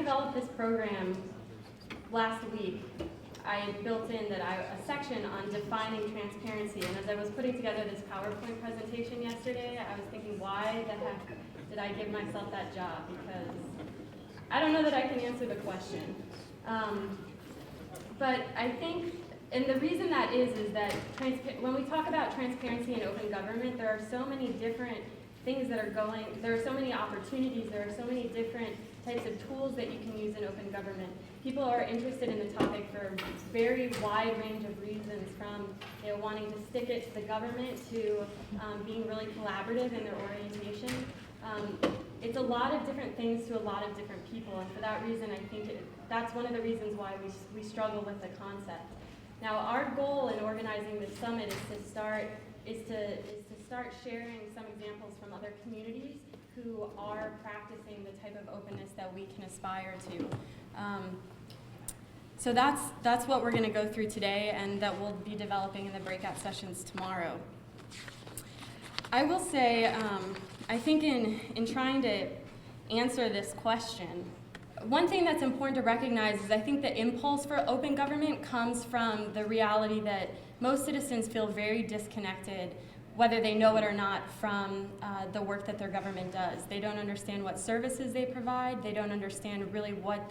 developed this program last week, I built in a section on defining transparency, and as I was putting together this PowerPoint presentation yesterday, I was thinking, why the heck did I give myself that job? Because I don't know that I can answer the question. But I think, and the reason that is that when we talk about transparency and open government, there are so many different things that are going, there are so many opportunities, there are so many different types of tools that you can use in open government. People are interested in the topic for a very wide range of reasons, from wanting to stick it to the government to being really collaborative in their orientation. It's a lot of different things to a lot of different people, and for that reason, I think that's one of the reasons why we struggle with the concept. Now, our goal in organizing this summit is to start sharing some examples from other communities who are practicing the type of openness that we can aspire to. So that's what we're going to go through today, and that we'll be developing in the breakout sessions tomorrow. I will say, I think in trying to answer this question, one thing that's important to recognize is I think the impulse for open government comes from the reality that most citizens feel very disconnected, whether they know it or not, from the work that their government does. They don't understand what services they provide. They don't understand really what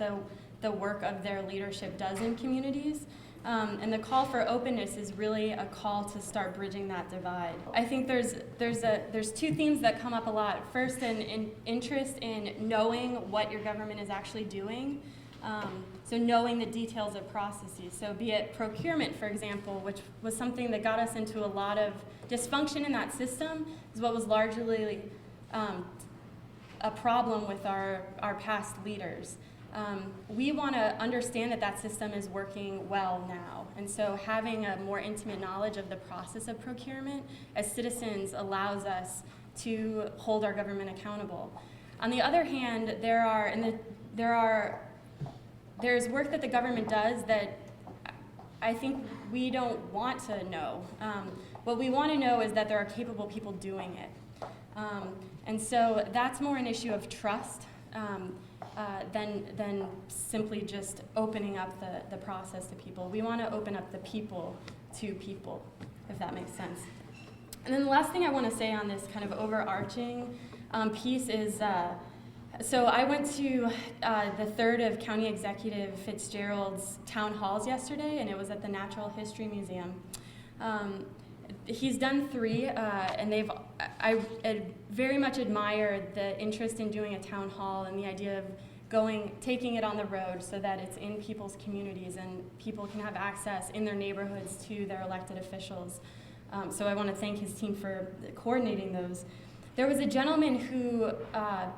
the work of their leadership does in communities. And the call for openness is really a call to start bridging that divide. I think there's two themes that come up a lot. First, an interest in knowing what your government is actually doing. So knowing the details of processes. So be it procurement, for example, which was something that got us into a lot of dysfunction in that system, is what was largely a problem with our past leaders. We want to understand that system is working well now. And so having a more intimate knowledge of the process of procurement as citizens allows us to hold our government accountable. On the other hand, there's work that the government does that I think we don't want to know. What we want to know is that there are capable people doing it. And so that's more an issue of trust than simply just opening up the process to people. We want to open up the people to people, if that makes sense. And then the last thing I want to say on this kind of overarching piece is, so I went to the third of County Executive Fitzgerald's town halls yesterday, and it was at the Natural History Museum. He's done 3, and I very much admired the interest in doing a town hall and the idea of taking it on the road so that it's in people's communities and people can have access in their neighborhoods to their elected officials. So I want to thank his team for coordinating those. There was a gentleman who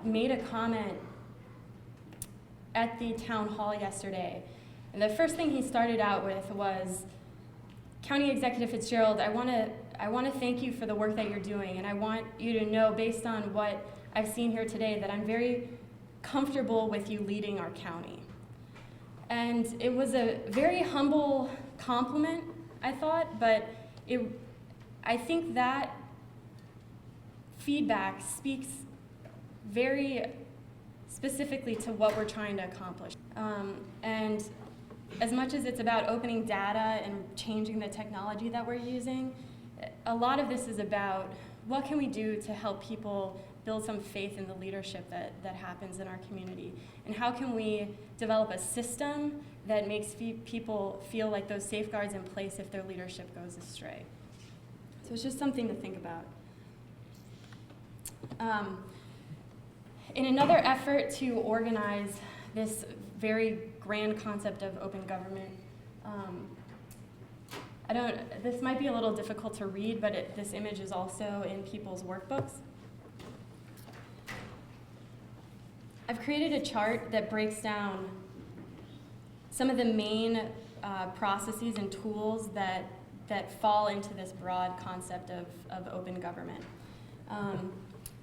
made a comment at the town hall yesterday, and the first thing he started out with was, County Executive Fitzgerald, I want to thank you for the work that you're doing, and I want you to know, based on what I've seen here today, that I'm very comfortable with you leading our county. And it was a very humble compliment, I thought, but I think that feedback speaks very specifically to what we're trying to accomplish. And as much as it's about opening data and changing the technology that we're using, a lot of this is about what can we do to help people build some faith in the leadership that happens in our community, and how can we develop a system that makes people feel like those safeguards in place if their leadership goes astray. So it's just something to think about. In another effort to organize this very grand concept of open government, this might be a little difficult to read, but this image is also in people's workbooks. I've created a chart that breaks down some of the main processes and tools that fall into this broad concept of open government.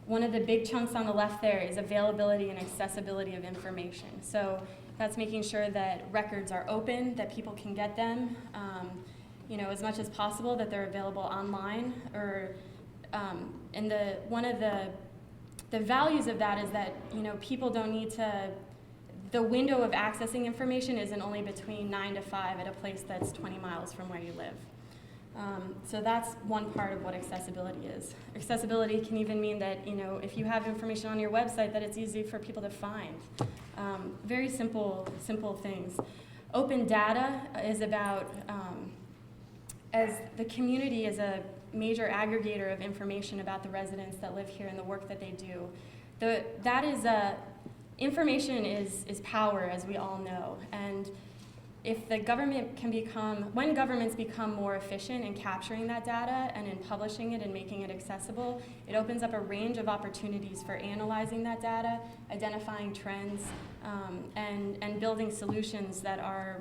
One of the big chunks on the left there is availability and accessibility of information. So that's making sure that records are open, that people can get them, as much as possible, that they're available online. And one of the values of that is that people don't need to, the window of accessing information isn't only between 9 to 5 at a place that's 20 miles from where you live. So that's one part of what accessibility is. Accessibility can even mean that, if you have information on your website, that it's easy for people to find. Very simple things. Open data is about, as the community is a major aggregator of information about the residents that live here and the work that they do. Information is power, as we all know, and if the government when governments become more efficient in capturing that data and in publishing it and making it accessible, it opens up a range of opportunities for analyzing that data, identifying trends, and building solutions that are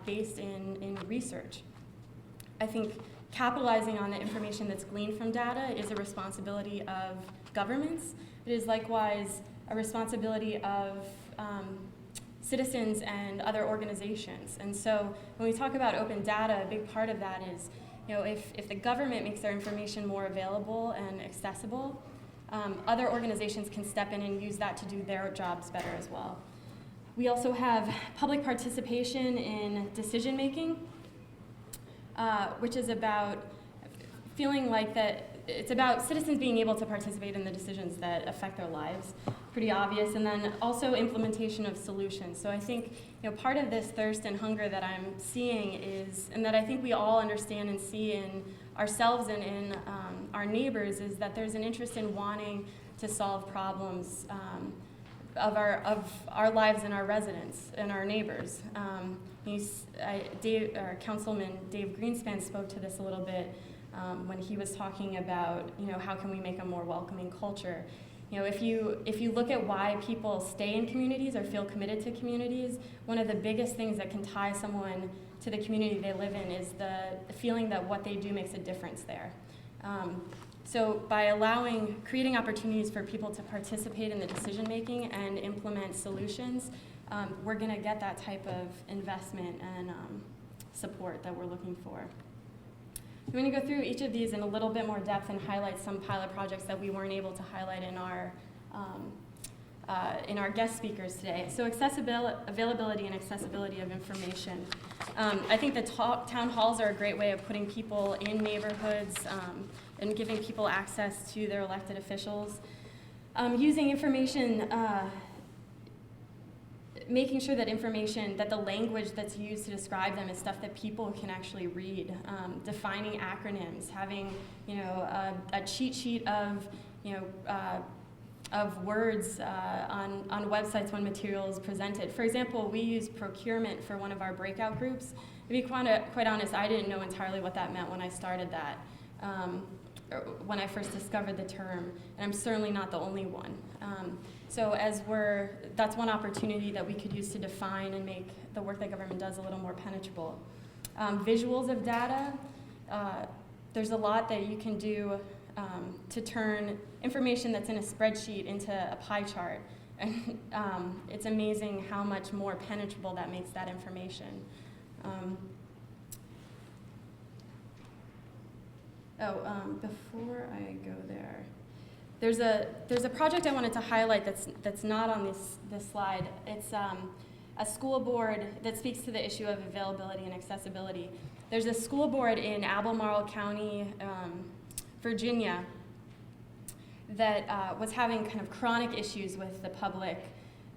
based in research. I think capitalizing on the information that's gleaned from data is a responsibility of governments. It is likewise a responsibility of citizens and other organizations. And so when we talk about open data, a big part of that is, if the government makes their information more available and accessible, other organizations can step in and use that to do their jobs better as well. We also have public participation in decision making, which is about feeling like that it's about citizens being able to participate in the decisions that affect their lives. Pretty obvious. And then also implementation of solutions. So I think part of this thirst and hunger that I'm seeing is, and that I think we all understand and see in ourselves and in our neighbors, is that there's an interest in wanting to solve problems of our lives and our residents and our neighbors. Councilman Dave Greenspan spoke to this a little bit when he was talking about how can we make a more welcoming culture. If you look at why people stay in communities or feel committed to communities, one of the biggest things that can tie someone to the community they live in is the feeling that what they do makes a difference there. So by creating opportunities for people to participate in the decision making and implement solutions, we're going to get that type of investment and support that we're looking for. I'm going to go through each of these in a little bit more depth and highlight some pilot projects that we weren't able to highlight in our guest speakers today. So availability and accessibility of information. I think the town halls are a great way of putting people in neighborhoods and giving people access to their elected officials. Using information, making sure that the language that's used to describe them is stuff that people can actually read. Defining acronyms, having a cheat sheet of words on websites when material is presented. For example, we use procurement for one of our breakout groups. To be quite honest, I didn't know entirely what that meant when I started that, when I first discovered the term, and I'm certainly not the only one. So that's one opportunity that we could use to define and make the work that government does a little more penetrable. Visuals of data, there's a lot that you can do to turn information that's in a spreadsheet into a pie chart. And it's amazing how much more penetrable that makes that information. Before I go there, there's a project I wanted to highlight that's not on this slide. It's a school board that speaks to the issue of availability and accessibility. There's a school board in Albemarle County, Virginia, that was having kind of chronic issues with the public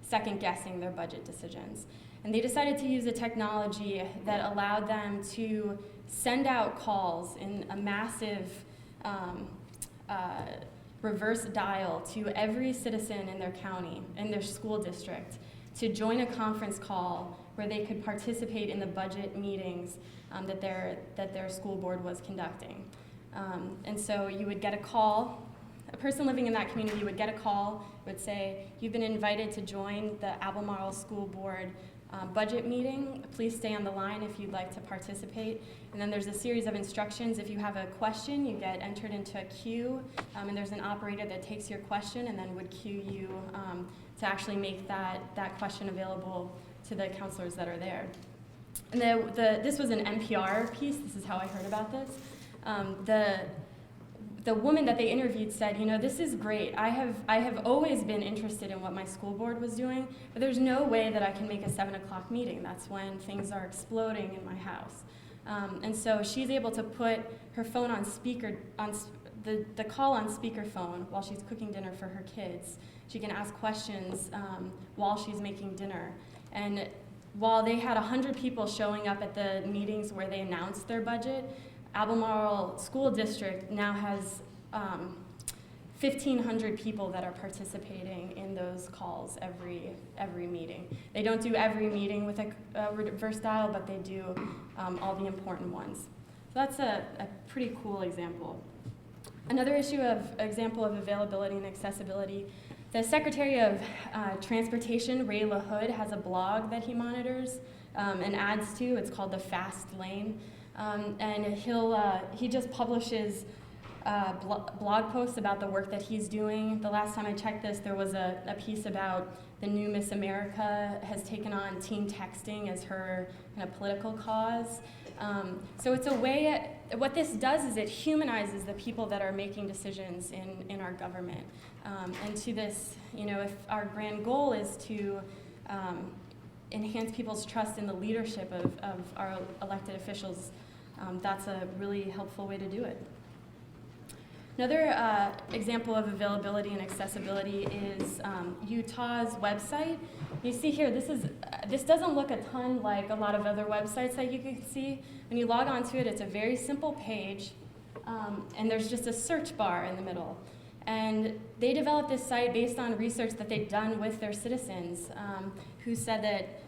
second-guessing their budget decisions. And they decided to use a technology that allowed them to send out calls in a massive reverse dial to every citizen in their county, in their school district, to join a conference call where they could participate in the budget meetings that their school board was conducting. And so you would get a call. A person living in that community would get a call, would say, "You've been invited to join the Albemarle School Board budget meeting. Please stay on the line if you'd like to participate." And then there's a series of instructions. If you have a question, you get entered into a queue, and there's an operator that takes your question and then would queue you to actually make that question available to the counselors that are there. And this was an NPR piece. This is how I heard about this. the woman that they interviewed said, you know, this is great. I have always been interested in what my school board was doing, but there's no way that I can make a 7 o'clock meeting. That's when things are exploding in my house. And so she's able to put her phone on speaker, the call on speakerphone while she's cooking dinner for her kids. She can ask questions while she's making dinner. And while they had 100 people showing up at the meetings where they announced their budget, Albemarle School District now has 1,500 people that are participating in those calls every meeting. They don't do every meeting with a reverse dial, but they do all the important ones. So that's a pretty cool example. Another example of availability and accessibility, the Secretary of Transportation, Ray LaHood, has a blog that he monitors and adds to. It's called The Fast Lane. And he just publishes blog posts about the work that he's doing. The last time I checked this, there was a piece about the new Miss America has taken on team texting as her kind of political cause. So it's a way, what this does is it humanizes the people that are making decisions in our government. And to this, you know, if our grand goal is to enhance people's trust in the leadership of our elected officials, that's a really helpful way to do it. Another example of availability and accessibility is Utah's website. You see here, this doesn't look a ton like a lot of other websites that you can see. When you log onto it, it's a very simple page, and there's just a search bar in the middle. And they developed this site based on research that they'd done with their citizens, who said that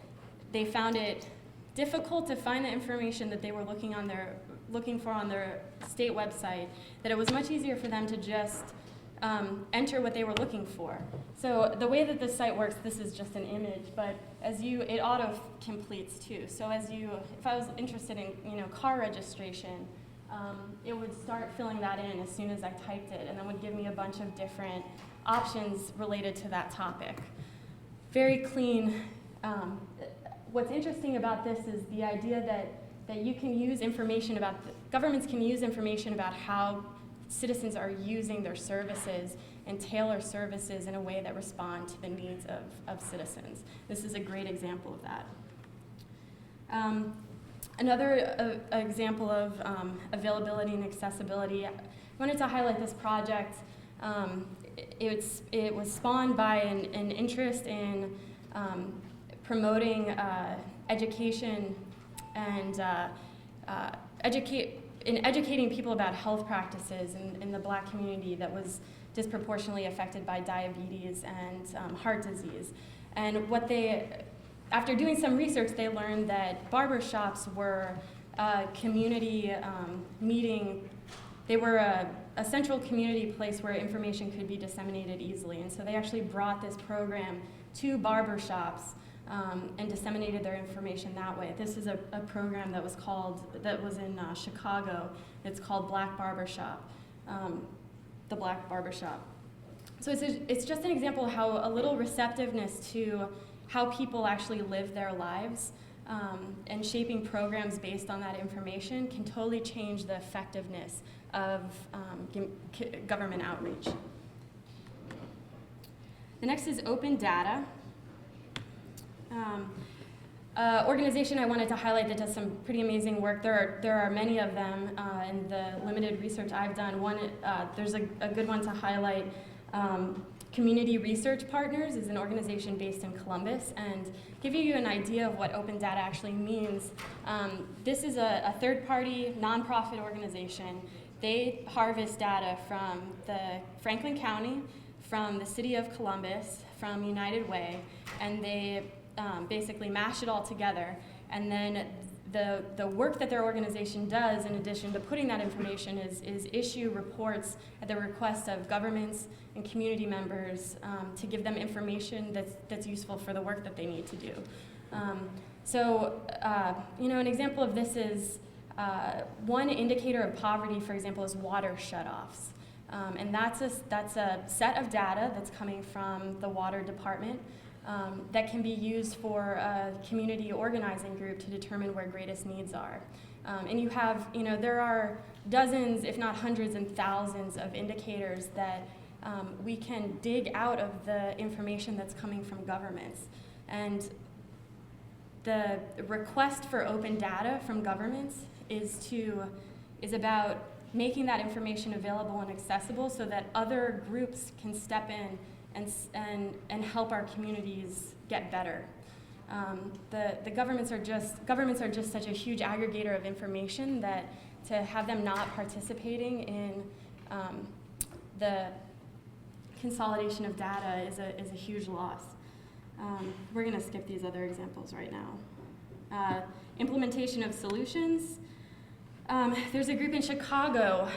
they found it difficult to find the information that they were looking for on their state website, that it was much easier for them to just enter what they were looking for. So the way that this site works, this is just an image, but it auto-completes too. So if I was interested in, car registration, it would start filling that in as soon as I typed it, and then would give me a bunch of different options related to that topic. Very clean. What's interesting about this is the idea that you can use information governments can use information about how citizens are using their services and tailor services in a way that respond to the needs of citizens. This is a great example of that. Another example of availability and accessibility, I wanted to highlight this project. It was spawned by an interest in promoting education and educating people about health practices in the Black community that was disproportionately affected by diabetes and heart disease. And after doing some research, they learned that barbershops were a community meeting. They were a central community place where information could be disseminated easily. And so they actually brought this program to barbershops and disseminated their information that way. This is a program that was in Chicago. It's called Black Barbershop, the Black Barbershop. So it's just an example of how a little receptiveness to how people actually live their lives and shaping programs based on that information can totally change the effectiveness of government outreach. The next is open data. Organization I wanted to highlight that does some pretty amazing work. There are many of them in the limited research I've done. There's a good one to highlight. Community Research Partners is an organization based in Columbus, and give you an idea of what open data actually means. This is a third-party nonprofit organization. They harvest data from the Franklin County, from the City of Columbus, from United Way, and they basically mash it all together. And then the work that their organization does, in addition to putting that information, is issue reports at the request of governments and community members to give them information that's useful for the work that they need to do. An example of this is one indicator of poverty, for example, is water shutoffs. And that's a set of data that's coming from the water department that can be used for a community organizing group to determine where greatest needs are. And you have, there are dozens, if not hundreds and thousands of indicators that we can dig out of the information that's coming from governments. And the request for open data from governments is about making that information available and accessible so that other groups can step in and help our communities get better. The governments are just such a huge aggregator of information that to have them not participating in the consolidation of data is a huge loss. We're going to skip these other examples right now. Implementation of solutions. There's a group in Chicago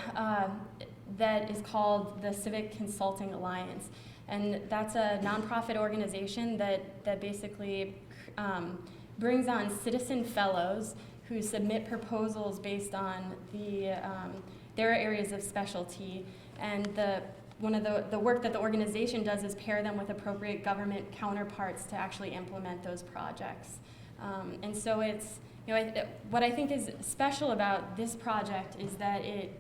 that is called the Civic Consulting Alliance, and that's a nonprofit organization that basically brings on citizen fellows who submit proposals based on their areas of specialty, and one of the work that the organization does is pair them with appropriate government counterparts to actually implement those projects. And so it's, what I think is special about this project is that it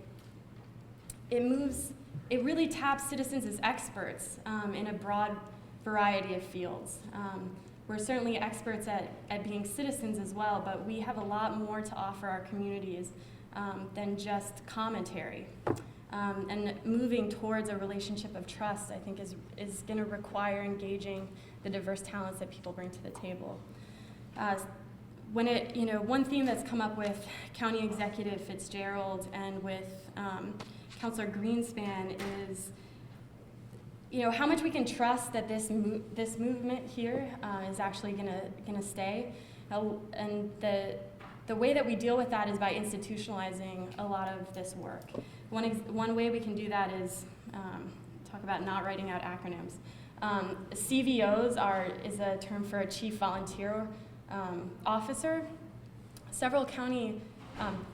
really taps citizens as experts in a broad variety of fields. We're certainly experts at being citizens as well, but we have a lot more to offer our communities than just commentary. And moving towards a relationship of trust, I think, is going to require engaging the diverse talents that people bring to the table. One theme that's come up with County Executive Fitzgerald and with Councilor Greenspan is, how much we can trust that this movement here is actually going to stay, and the way that we deal with that is by institutionalizing a lot of this work. One way we can do that is talk about not writing out acronyms. CVOs is a term for a Chief Volunteer Officer. Several county,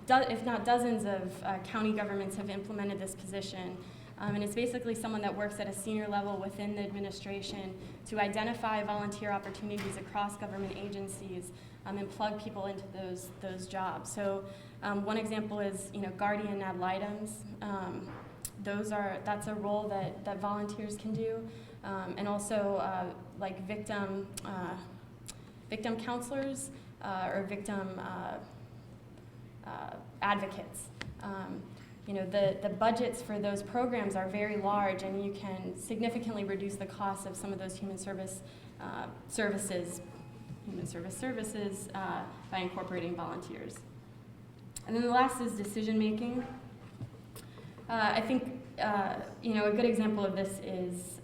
if not dozens of county governments have implemented this position. And it's basically someone that works at a senior level within the administration to identify volunteer opportunities across government agencies and plug people into those jobs. So one example is, guardian ad litems. That's a role that volunteers can do, and also like victim counselors or victim advocates. The budgets for those programs are very large, and you can significantly reduce the cost of some of those human service services by incorporating volunteers. And then the last is decision making. I think a good example of this is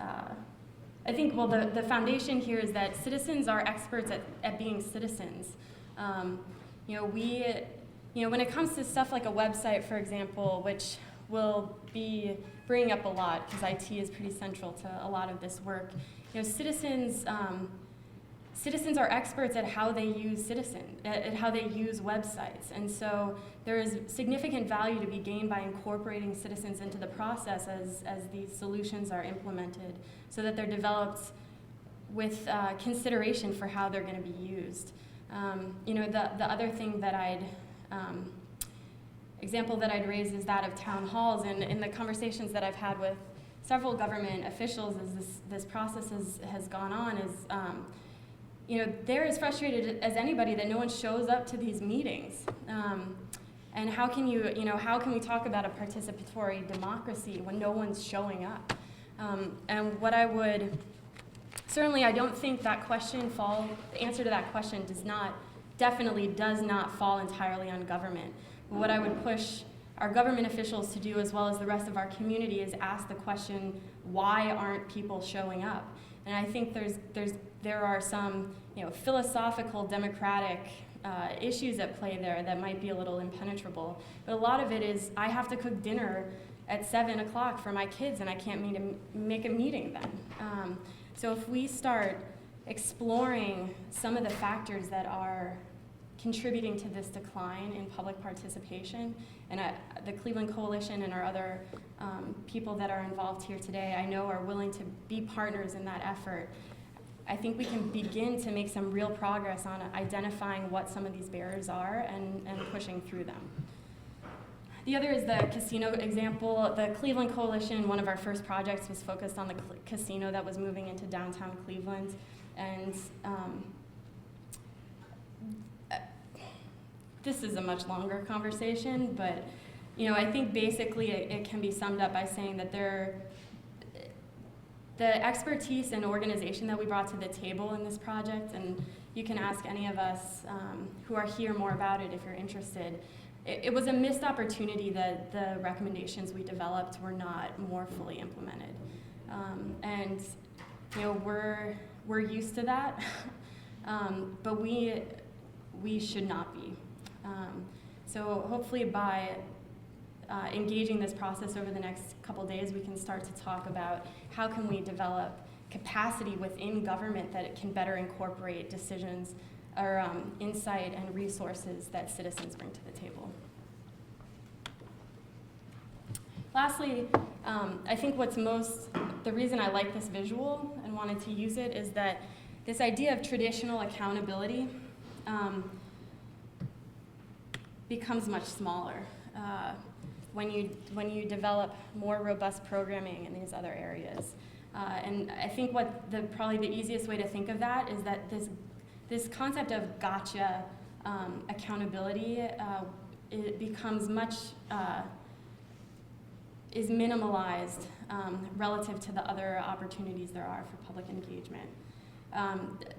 the foundation here is that citizens are experts at being citizens. When it comes to stuff like a website, for example, which will be bringing up a lot because IT is pretty central to a lot of this work, citizens are experts at how they use at how they use websites, and so there is significant value to be gained by incorporating citizens into the process as these solutions are implemented, so that they're developed with consideration for how they're going to be used. The other thing that example that I'd raise is that of town halls, and in the conversations that I've had with several government officials as this process has gone on is, they're as frustrated as anybody that no one shows up to these meetings. And how can we talk about a participatory democracy when no one's showing up? And what I don't think the answer to that question definitely does not fall entirely on government. What I would push our government officials to do, as well as the rest of our community, is ask the question, why aren't people showing up? And I think there are some philosophical democratic issues at play there that might be a little impenetrable. But a lot of it is, I have to cook dinner at 7 o'clock for my kids, and I can't make a meeting then. So if we start exploring some of the factors that are contributing to this decline in public participation, and the Cleveland Coalition and our other people that are involved here today, I know are willing to be partners in that effort. I think we can begin to make some real progress on identifying what some of these barriers are and pushing through them. The other is the casino example. The Cleveland Coalition, one of our first projects, was focused on the casino that was moving into downtown Cleveland. And this is a much longer conversation, but I think basically it can be summed up by saying that the expertise and organization that we brought to the table in this project, and you can ask any of us who are here more about it if you're interested, it was a missed opportunity that the recommendations we developed were not more fully implemented. And we're used to that, but we should not be. So hopefully by engaging this process over the next couple days, we can start to talk about how can we develop capacity within government that it can better incorporate decisions or insight and resources that citizens bring to the table. Lastly, I think the reason I like this visual and wanted to use it is that this idea of traditional accountability becomes much smaller when you develop more robust programming in these other areas. And I think probably the easiest way to think of that is that this concept of gotcha accountability it becomes is minimalized relative to the other opportunities there are for public engagement.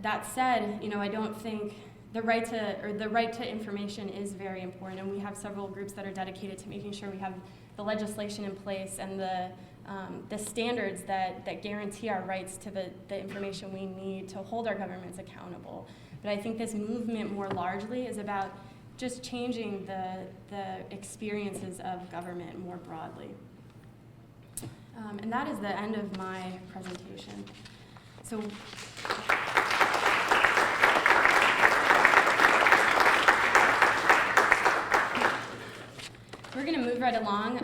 That said, I don't think the right to information is very important, and we have several groups that are dedicated to making sure we have the legislation in place and the standards that guarantee our rights to the information we need to hold our governments accountable. But I think this movement more largely is about just changing the experiences of government more broadly. And that is the end of my presentation. So. We're going to move right along.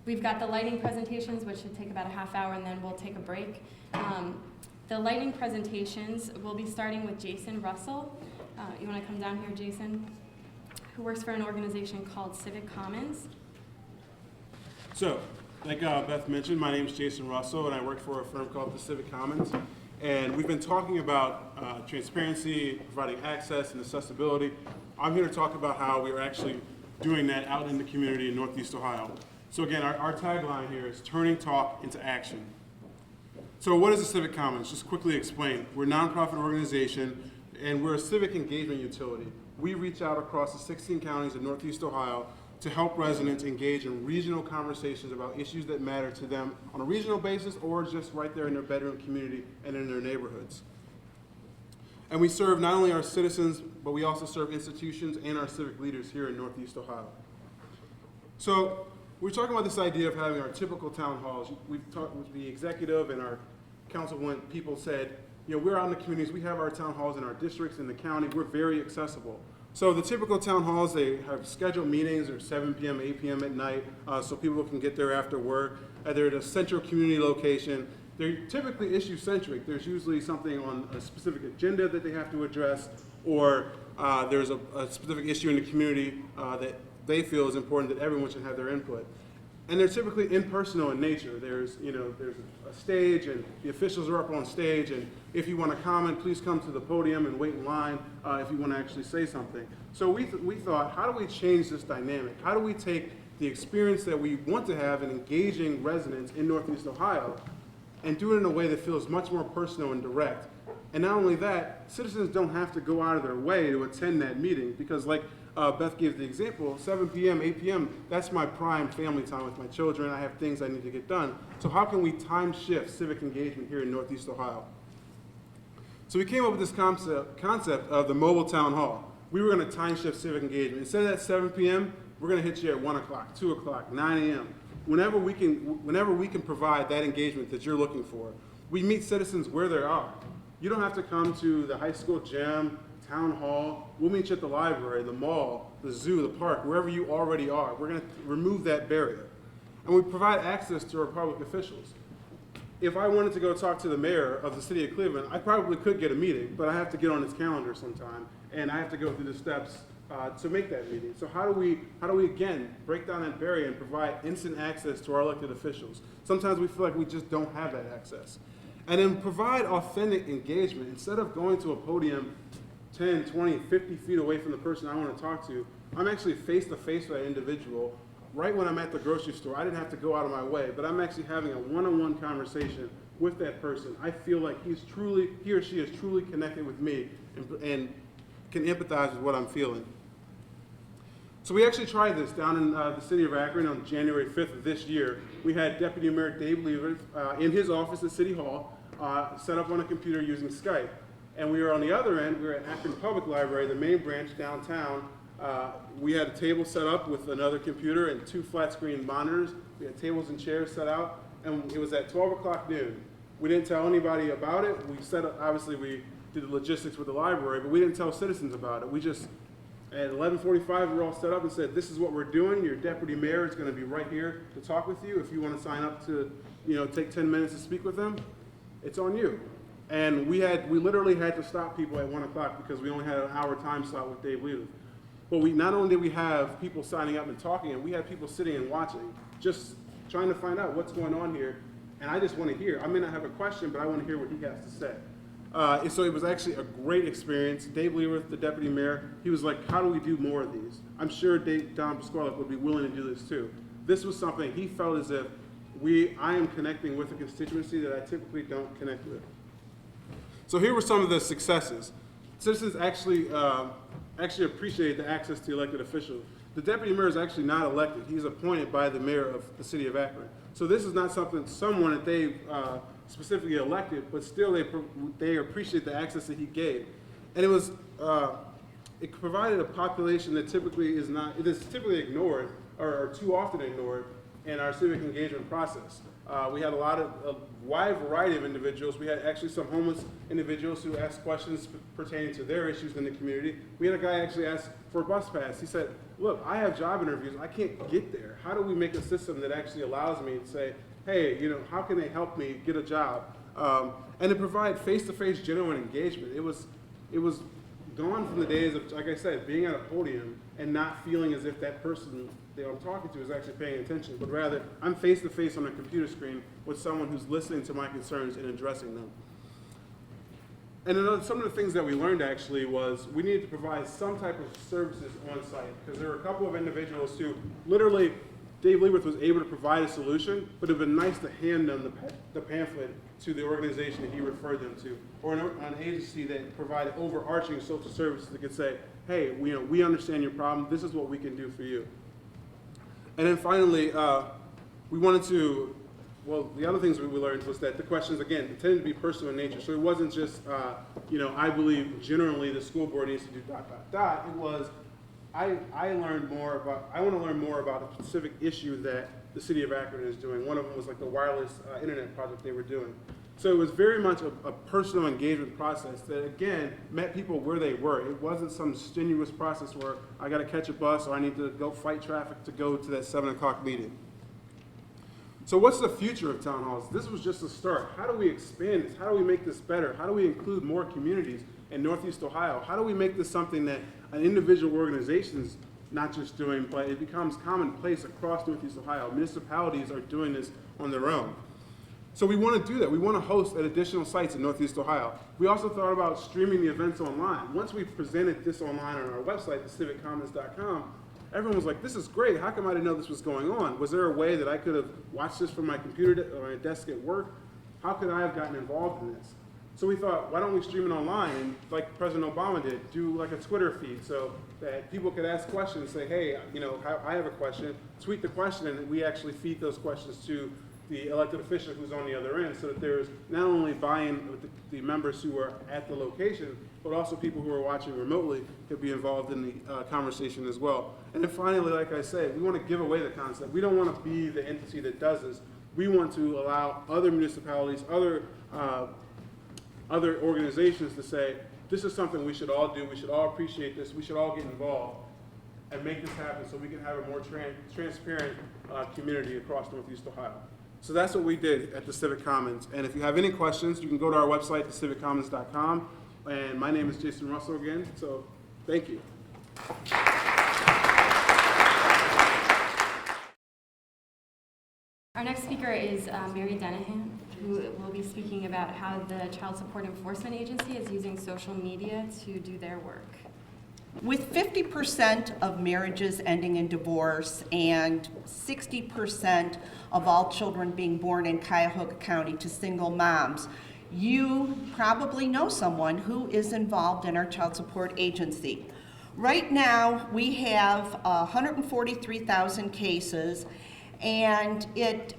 We've got the lighting presentations, which should take about a half hour, and then we'll take a break. The lighting presentations, we'll be starting with Jason Russell. You want to come down here, Jason? Who works for an organization called Civic Commons. So, like Beth mentioned, my name is Jason Russell, and I work for a firm called the Civic Commons. And we've been talking about transparency, providing access, and accessibility. I'm here to talk about how we are actually doing that out in the community in Northeast Ohio. So again, our tagline here is turning talk into action. So what is the Civic Commons? Just quickly explain. We're a nonprofit organization, and we're a civic engagement utility. We reach out across the 16 counties of Northeast Ohio to help residents engage in regional conversations about issues that matter to them on a regional basis or just right there in their bedroom community and in their neighborhoods. And we serve not only our citizens, but we also serve institutions and our civic leaders here in Northeast Ohio. So we're talking about this idea of having our typical town halls. We've talked with the executive and our councilwoman. People said, we're out in the communities. We have our town halls in our districts, in the county. We're very accessible. So the typical town halls, they have scheduled meetings at 7 p.m., 8 p.m. at night, so people can get there after work. They're at a central community location. They're typically issue-centric. There's usually something on a specific agenda that they have to address, or there's a specific issue in the community that they feel is important that everyone should have their input. And they're typically impersonal in nature. There's a stage, and the officials are up on stage, and if you want to comment, please come to the podium and wait in line if you want to actually say something. So we thought, how do we change this dynamic? How do we take the experience that we want to have in engaging residents in Northeast Ohio and do it in a way that feels much more personal and direct? And not only that, citizens don't have to go out of their way to attend that meeting, because like Beth gave the example, 7 p.m., 8 p.m., that's my prime family time with my children. I have things I need to get done. So how can we time shift civic engagement here in Northeast Ohio? So we came up with this concept of the mobile town hall. We were going to time shift civic engagement. Instead of at 7 p.m., we're going to hit you at 1 o'clock, 2 o'clock, 9 a.m. Whenever we can provide that engagement that you're looking for. We meet citizens where they are. You don't have to come to the high school gym, town hall. We'll meet you at the library, the mall, the zoo, the park, wherever you already are. We're going to remove that barrier. And we provide access to our public officials. if I wanted to go talk to the mayor of the city of Cleveland, I probably could get a meeting, but I have to get on his calendar sometime, and I have to go through the steps to make that meeting. So how do we again break down that barrier and provide instant access to our elected officials? Sometimes we feel like we just don't have that access. And then provide authentic engagement. Instead of going to a podium 10, 20, 50 feet away from the person I want to talk to, I'm actually face to face with that individual. Right when I'm at the grocery store, I didn't have to go out of my way, but I'm actually having a one-on-one conversation with that person. I feel like he or she is truly connected with me and can empathize with what I'm feeling. So we actually tried this down in the city of Akron on January 5th of this year. We had Deputy Mayor Dave Leaver in his office at City Hall, set up on a computer using Skype. And we were on the other end, we were at Akron Public Library, the main branch downtown. We had a table set up with another computer and 2 flat screen monitors. We had tables and chairs set out, and it was at 12 o'clock noon. We didn't tell anybody about it. We set up, obviously we did the logistics with the library, but we didn't tell citizens about it. We just, at 11:45, we were all set up and said, this is what we're doing. Your deputy mayor is going to be right here to talk with you. If you want to sign up to, take 10 minutes to speak with them, it's on you. And we literally had to stop people at 1 o'clock because we only had an hour time slot with Dave Leaver. But not only did we have people signing up and talking, and we had people sitting and watching, just trying to find out what's going on here. And I just want to hear. I may not have a question, but I want to hear what he has to say. So it was actually a great experience. Dave Leaver, the deputy mayor, he was like, how do we do more of these? I'm sure Don Pasquale would be willing to do this too. This was something he felt as if I am connecting with a constituency that I typically don't connect with. So here were some of the successes. Citizens actually appreciated the access to elected officials. The deputy mayor is actually not elected. He's appointed by the mayor of the city of Akron. So this is not someone that they specifically elected, but still they appreciate the access that he gave. And it provided a population that typically is typically ignored or too often ignored in our civic engagement process. We had a wide variety of individuals. We had actually some homeless individuals who asked questions pertaining to their issues in the community. We had a guy actually ask for a bus pass. He said, look, I have job interviews. I can't get there. How do we make a system that actually allows me to say, hey, how can they help me get a job? And to provide face-to-face genuine engagement. It was gone from the days of, like I said, being at a podium and not feeling as if that person that I'm talking to is actually paying attention, but rather I'm face-to-face on a computer screen with someone who's listening to my concerns and addressing them. And some of the things that we learned actually was we needed to provide some type of services on site, because there were a couple of individuals who literally, Dave Leaworth was able to provide a solution, but it would have been nice to hand them the pamphlet to the organization that he referred them to, or an agency that provided overarching social services that could say, hey, we understand your problem, this is what we can do for you. And then finally, we wanted to, the other things we learned was that the questions, again, tended to be personal in nature. So it wasn't just, I believe generally the school board needs to do ... It was, I want to learn more about a specific issue that the city of Akron is doing. One of them was like the wireless internet project they were doing. So it was very much a personal engagement process that, again, met people where they were. It wasn't some strenuous process where I got to catch a bus or I need to go fight traffic to go to that 7 o'clock meeting. So what's the future of town halls? This was just a start. How do we expand this? How do we make this better? How do we include more communities in Northeast Ohio? How do we make this something that an individual organization's not just doing, but it becomes commonplace across Northeast Ohio? Municipalities are doing this on their own. So we want to do that. We want to host at additional sites in Northeast Ohio. We also thought about streaming the events online. Once we presented this online on our website, civicommons.com, everyone was like, this is great. How come I didn't know this was going on? Was there a way that I could have watched this from my computer or my desk at work? How could I have gotten involved in this? So we thought, why don't we stream it online, and like President Obama did, do like a Twitter feed so that people could ask questions, say, hey, I have a question, tweet the question, and we actually feed those questions to the elected official who's on the other end, so that there's not only buy-in with the members who are at the location, but also people who are watching remotely could be involved in the conversation as well. And then finally, like I said, we want to give away the concept. We don't want to be the entity that does this. We want to allow other municipalities, other organizations to say, this is something we should all do, we should all appreciate this, we should all get involved and make this happen so we can have a more transparent community across Northeast Ohio. So that's what we did at the Civic Commons. And if you have any questions, you can go to our website, thecivicommons.com. And my name is Jason Russell again, so thank you. Our next speaker is Mary Denahan, who will be speaking about how the Child Support Enforcement Agency is using social media to do their work. With 50% of marriages ending in divorce and 60% of all children being born in Cuyahoga County to single moms, you probably know someone who is involved in our child support agency. Right now, we have 143,000 cases, and it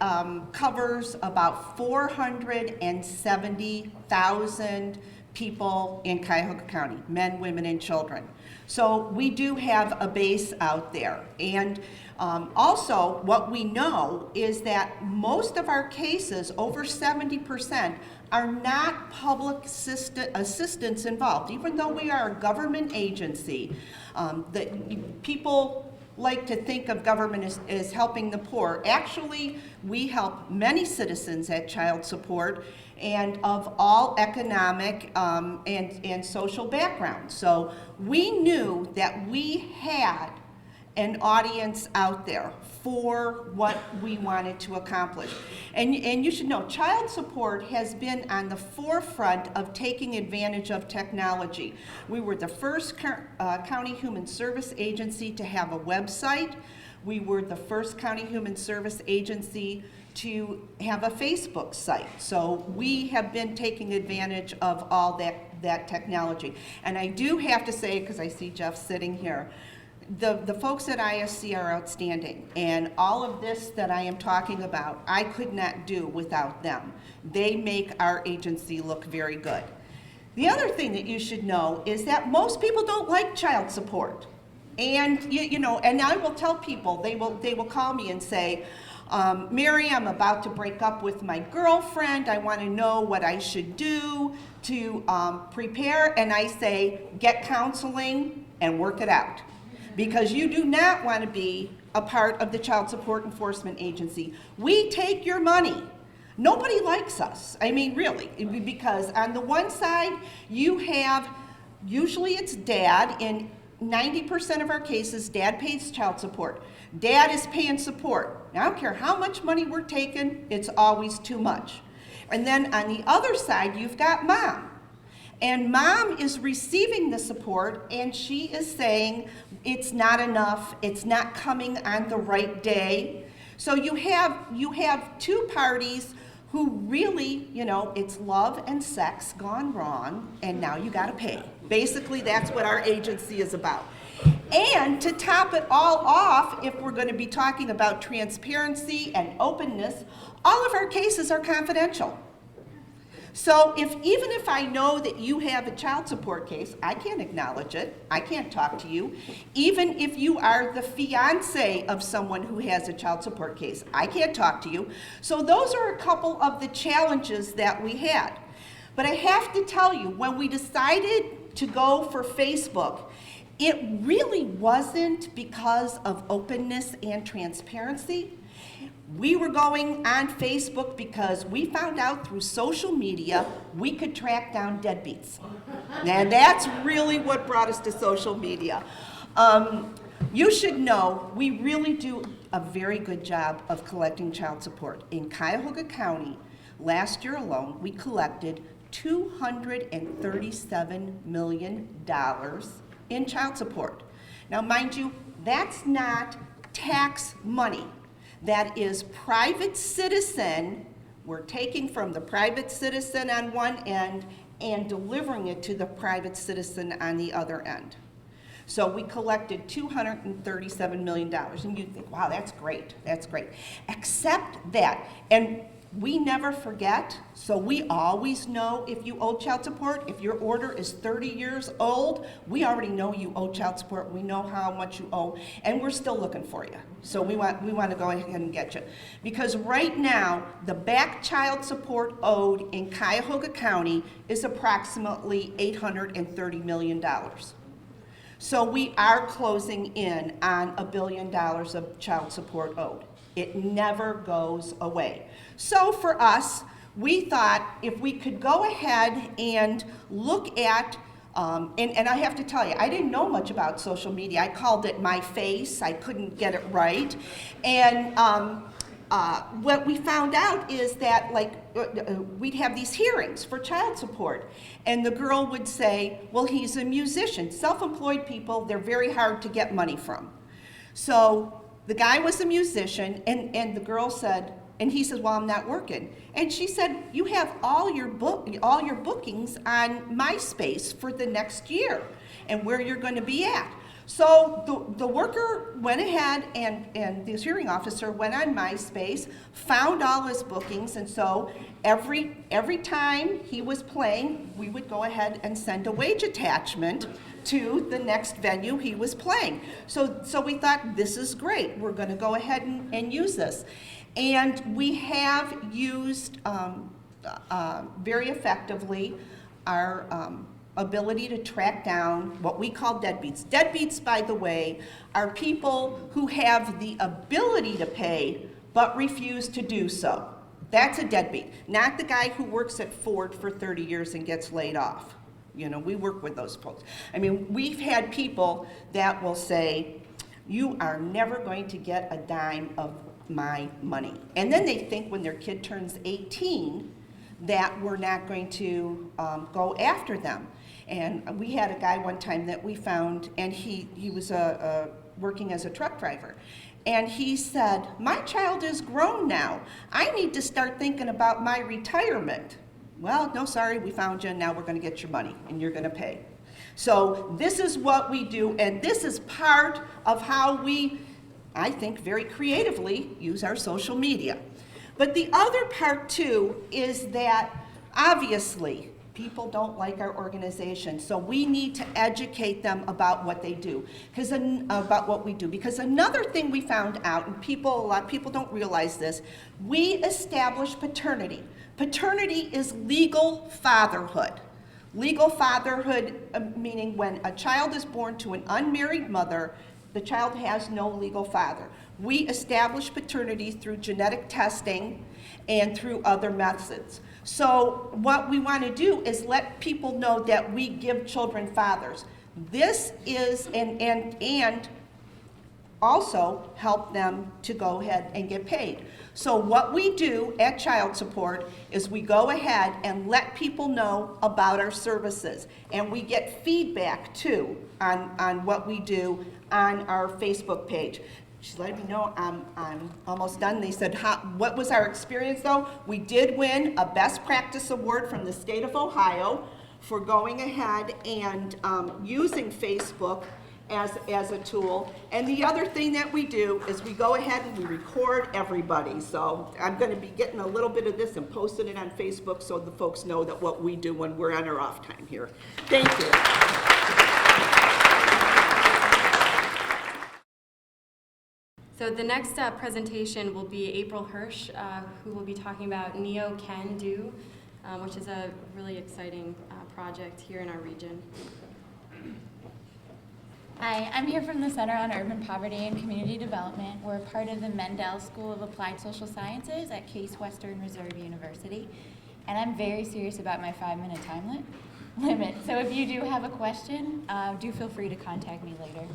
covers about 470,000 people in Cuyahoga County, men, women, and children. So we do have a base out there. And also, what we know is that most of our cases, over 70%, are not public assistance involved. Even though we are a government agency, people like to think of government as helping the poor. Actually, we help many citizens at child support and of all economic and social backgrounds. So we knew that we had an audience out there for what we wanted to accomplish. And you should know, child support has been on the forefront of taking advantage of technology. We were the first county human service agency to have a website. We were the first county human service agency to have a Facebook site. So we have been taking advantage of all that technology. And I do have to say, because I see Jeff sitting here, the folks at ISC are outstanding, and all of this that I am talking about, I could not do without them. They make our agency look very good. The other thing that you should know is that most people don't like child support. And you know, and I will tell people, they will call me and say, Mary, I'm about to break up with my girlfriend. I want to know what I should do to prepare. And I say, get counseling and work it out. Because you do not want to be a part of the Child Support Enforcement Agency. We take your money. Nobody likes us. I mean, really, because on the one side, you have, usually it's dad. In 90% of our cases, dad pays child support. Dad is paying support. Now, I don't care how much money we're taking, it's always too much. And then on the other side, you've got mom. And mom is receiving the support, and she is saying it's not enough, it's not coming on the right day. So you have two parties who really, you know, it's love and sex gone wrong, and now you gotta pay. Basically, that's what our agency is about. And to top it all off, if we're gonna be talking about transparency and openness, all of our cases are confidential. So even if I know that you have a child support case, I can't acknowledge it. I can't talk to you. Even if you are the fiance of someone who has a child support case, I can't talk to you. So those are a couple of the challenges that we had. But I have to tell you, when we decided to go for Facebook, it really wasn't because of openness and transparency. We were going on Facebook because we found out through social media we could track down deadbeats. And that's really what brought us to social media. You should know we really do a very good job of collecting child support. In Cuyahoga County, last year alone, we collected $237 million in child support. Now, mind you, that's not tax money. That is private citizen. We're taking from the private citizen on one end and delivering it to the private citizen on the other end. So we collected $237 million. And you think, wow, that's great, that's great. Except that, and we never forget, so we always know if you owe child support. If your order is 30 years old, we already know you owe child support. We know how much you owe, and we're still looking for you. So we want to go ahead and get you. Because right now, the back child support owed in Cuyahoga County is approximately $830 million. So we are closing in on $1 billion of child support owed. It never goes away. So for us, we thought if we could go ahead and look at, and I have to tell you, I didn't know much about social media. I called it my face. I couldn't get it right. And what we found out is that, like, we'd have these hearings for child support, and the girl would say, well, he's a musician. Self-employed people, they're very hard to get money from. So the guy was a musician, and the girl said, and he says, well, I'm not working. And she said, you have all your bookings on MySpace for the next year and where you're going to be at. So the worker went ahead, and the hearing officer went on MySpace, found all his bookings, and so every time he was playing, we would go ahead and send a wage attachment to the next venue he was playing. So we thought, this is great. We're going to go ahead and use this. And we have used very effectively our ability to track down what we call deadbeats. Deadbeats, by the way, are people who have the ability to pay but refuse to do so. That's a deadbeat, not the guy who works at Ford for 30 years and gets laid off. You know, we work with those folks. I mean, we've had people that will say, you are never going to get a dime of my money. And then they think when their kid turns 18 that we're not going to go after them. And we had a guy one time that we found, and he was working as a truck driver. And he said, my child is grown now. I need to start thinking about my retirement. Well, no, sorry, we found you, and now we're going to get your money, and you're going to pay. So this is what we do, and this is part of how we, I think, very creatively use our social media. But the other part, too, is that obviously people don't like our organization, so we need to educate them about what they do, about what we do. Because another thing we found out, and a lot of people don't realize this, we establish paternity. Paternity is legal fatherhood. Legal fatherhood, meaning when a child is born to an unmarried mother, the child has no legal father. We establish paternity through genetic testing and through other methods. So what we want to do is let people know that we give children fathers. This is, and also help them to go ahead and get paid. So what we do at Child Support is we go ahead and let people know about our services. And we get feedback, too, on what we do on our Facebook page. She's letting me know I'm almost done. They said, what was our experience, though? We did win a Best Practice Award from the state of Ohio for going ahead and using Facebook as a tool. And the other thing that we do is we go ahead and we record everybody. So I'm going to be getting a little bit of this and posting it on Facebook so the folks know that what we do when we're on our off time here. Thank you. So the next presentation will be April Hirsch, who will be talking about NeoCanDo, which is a really exciting project here in our region. Hi, I'm here from the Center on Urban Poverty and Community Development. We're part of the Mendel School of Applied Social Sciences at Case Western Reserve University. And I'm very serious about my 5-minute time limit. So if you do have a question, do feel free to contact me later.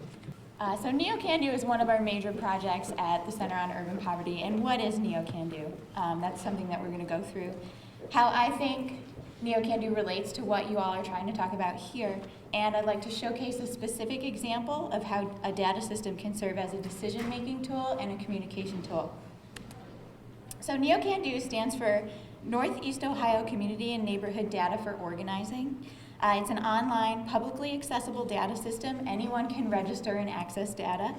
So NeoCanDo is one of our major projects at the Center on Urban Poverty. And what is NeoCanDo? That's something that we're going to go through. How I think NeoCanDo relates to what you all are trying to talk about here. And I'd like to showcase a specific example of how a data system can serve as a decision-making tool and a communication tool. So NeoCanDo stands for Northeast Ohio Community and Neighborhood Data for Organizing. It's an online, publicly accessible data system. Anyone can register and access data.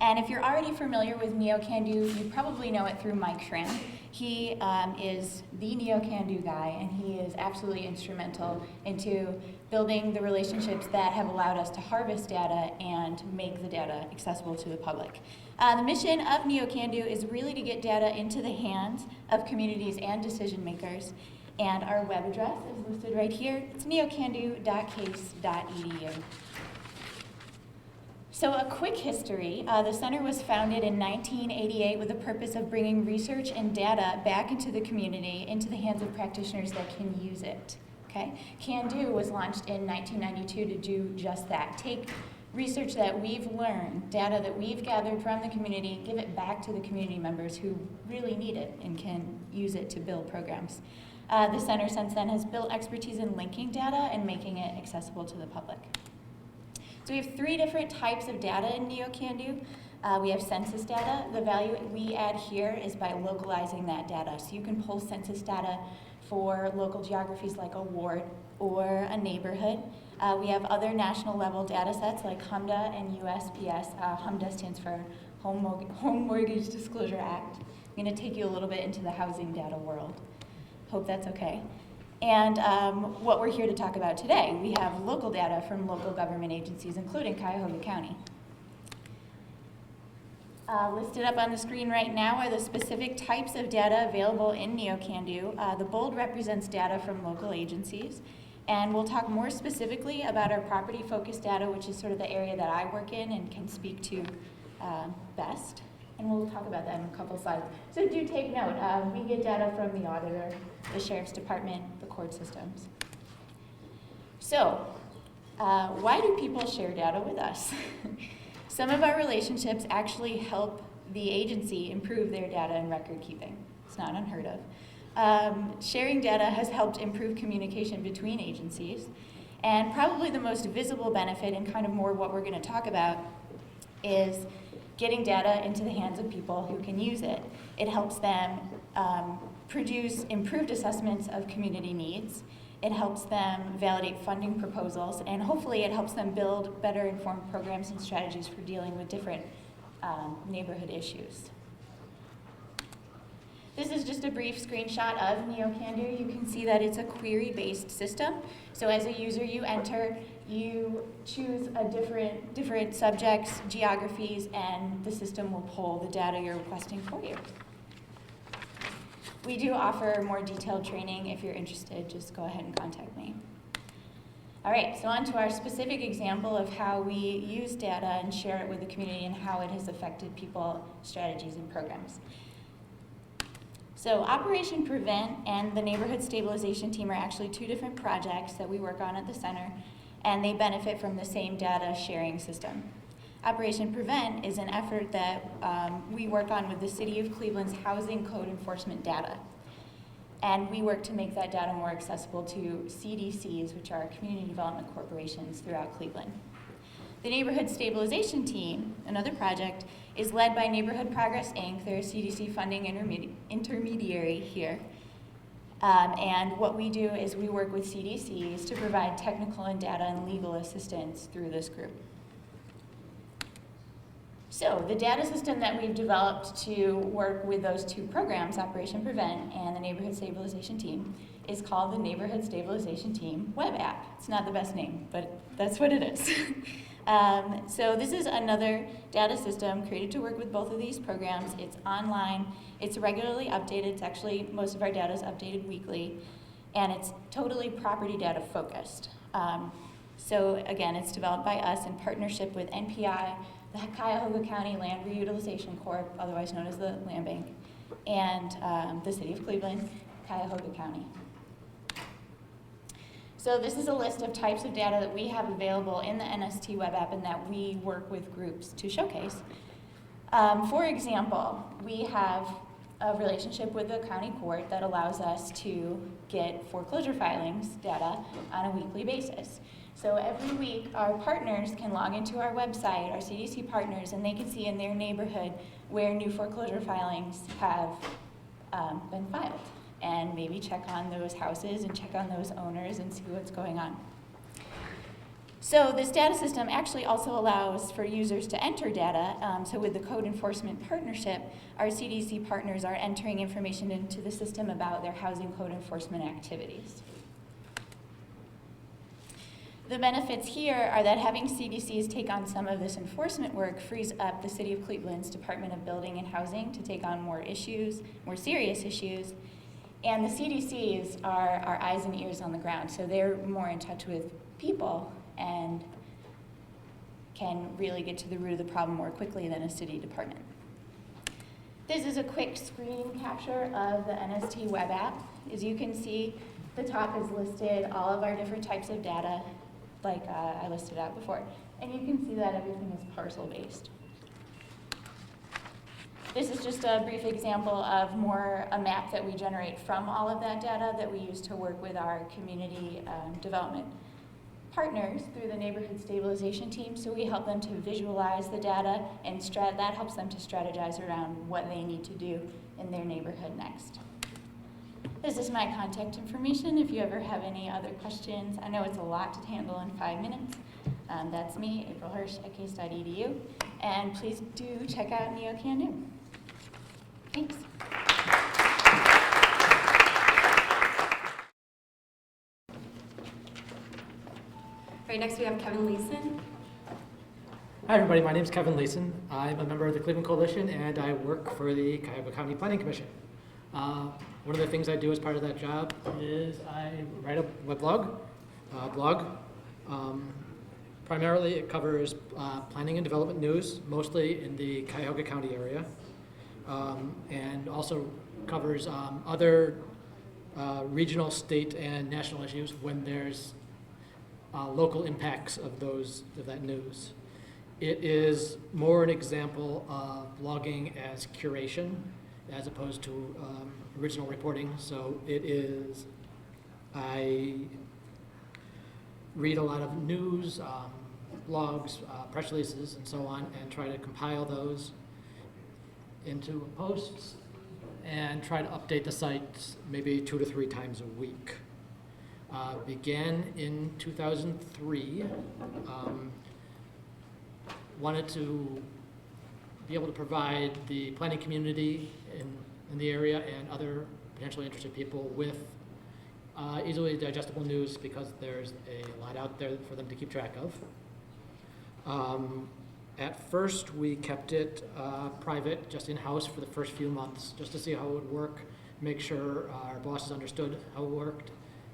And if you're already familiar with NeoCanDo, you probably know it through Mike Schramm. He is the NeoCanDo guy, and he is absolutely instrumental into building the relationships that have allowed us to harvest data and make the data accessible to the public. The mission of NeoCanDo is really to get data into the hands of communities and decision makers. And our web address is listed right here. It's neocando.case.edu. So a quick history, the center was founded in 1988 with the purpose of bringing research and data back into the community, into the hands of practitioners that can use it, okay? CanDo was launched in 1992 to do just that. Take research that we've learned, data that we've gathered from the community, give it back to the community members who really need it and can use it to build programs. The center since then has built expertise in linking data and making it accessible to the public. So we have 3 different types of data in NeoCanDo. We have census data. The value we add here is by localizing that data. So you can pull census data for local geographies like a ward or a neighborhood. We have other national level data sets like HMDA and USPS. HMDA stands for Home Mortgage Disclosure Act. I'm going to take you a little bit into the housing data world. Hope that's okay. And what we're here to talk about today, we have local data from local government agencies, including Cuyahoga County. Listed up on the screen right now are the specific types of data available in NeoCanDo. The bold represents data from local agencies. And we'll talk more specifically about our property-focused data, which is sort of the area that I work in and can speak to best. And we'll talk about that in a couple slides. So do take note, we get data from the auditor, the sheriff's department, the court systems. So, why do people share data with us? Some of our relationships actually help the agency improve their data and record keeping. It's not unheard of. Sharing data has helped improve communication between agencies. And probably the most visible benefit, and kind of more what we're going to talk about, is getting data into the hands of people who can use it. It helps them produce improved assessments of community needs. It helps them validate funding proposals, and hopefully it helps them build better informed programs and strategies for dealing with different neighborhood issues. This is just a brief screenshot of NeoCanDo. You can see that it's a query-based system. So as a user, you enter, you choose a different subjects, geographies, and the system will pull the data you're requesting for you. We do offer more detailed training. If you're interested, just go ahead and contact me. All right, so on to our specific example of how we use data and share it with the community and how it has affected people, strategies, and programs. So Operation Prevent and the Neighborhood Stabilization Team are actually 2 different projects that we work on at the center, and they benefit from the same data sharing system. Operation Prevent is an effort that we work on with the City of Cleveland's housing code enforcement data. And we work to make that data more accessible to CDCs, which are community development corporations throughout Cleveland. The Neighborhood Stabilization Team, another project, is led by Neighborhood Progress, Inc. They're a CDC funding intermediary here. And what we do is we work with CDCs to provide technical and data and legal assistance through this group. So the data system that we've developed to work with those 2 programs, Operation Prevent and the Neighborhood Stabilization Team, is called the Neighborhood Stabilization Team web app. It's not the best name, but that's what it is. So this is another data system created to work with both of these programs. It's online, it's regularly updated. It's actually, most of our data is updated weekly, and it's totally property data focused. So again, it's developed by us in partnership with NPI, the Cuyahoga County Land Reutilization Corp., otherwise known as the Land Bank, and the City of Cleveland, Cuyahoga County. So this is a list of types of data that we have available in the NST web app and that we work with groups to showcase. For example, we have a relationship with the county court that allows us to get foreclosure filings data on a weekly basis. So every week, our partners can log into our website, our CDC partners, and they can see in their neighborhood where new foreclosure filings have been filed, and maybe check on those houses and check on those owners and see what's going on. So this data system actually also allows for users to enter data. So with the code enforcement partnership, our CDC partners are entering information into the system about their housing code enforcement activities. The benefits here are that having CDCs take on some of this enforcement work frees up the City of Cleveland's Department of Building and Housing to take on more issues, more serious issues. And the CDCs are our eyes and ears on the ground, so they're more in touch with people and can really get to the root of the problem more quickly than a city department. This is a quick screen capture of the NST web app. As you can see, the top is listed all of our different types of data, like I listed out before. And you can see that everything is parcel-based. This is just a brief example of a map that we generate from all of that data that we use to work with our community development partners through the neighborhood stabilization team. So we help them to visualize the data, and that helps them to strategize around what they need to do in their neighborhood next. This is my contact information if you ever have any other questions. I know it's a lot to handle in 5 minutes. That's me, April Hirsch at case.edu. And please do check out NeoCanDo. Thanks. All right, next we have Kevin Leeson. Hi everybody, my name is Kevin Leeson. I'm a member of the Cleveland Coalition and I work for the Cuyahoga County Planning Commission. One of the things I do as part of that job is I write a blog. Primarily it covers planning and development news, mostly in the Cuyahoga County area, and also covers other regional, state, and national issues when there's local impacts of that news. It is more an example of blogging as curation as opposed to original reporting. So I read a lot of news, blogs, press releases, and so on, and try to compile those into posts and try to update the site maybe 2 to 3 times a week. Began in 2003. Wanted to be able to provide the planning community in the area and other potentially interested people with easily digestible news because there's a lot out there for them to keep track of. At first, we kept it private, just in-house for the first few months, just to see how it would work, make sure our bosses understood how it worked.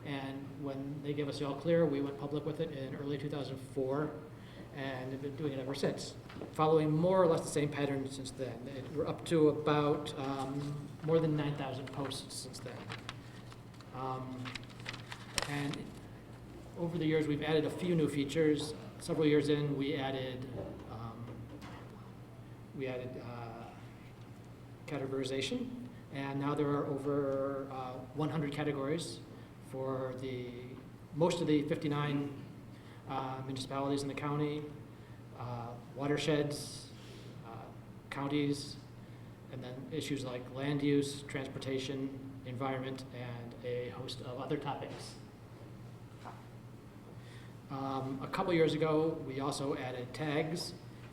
And when they gave us the all clear, we went public with it in early 2004 and have been doing it ever since, following more or less the same pattern since then. We're up to about more than 9,000 posts since then. And over the years, we've added a few new features. Several years in, we added categorization, and now there are over 100 categories for most of the 59 municipalities in the county, watersheds, counties, and then issues like land use, transportation, environment, and a host of other topics. A couple years ago, we also added tags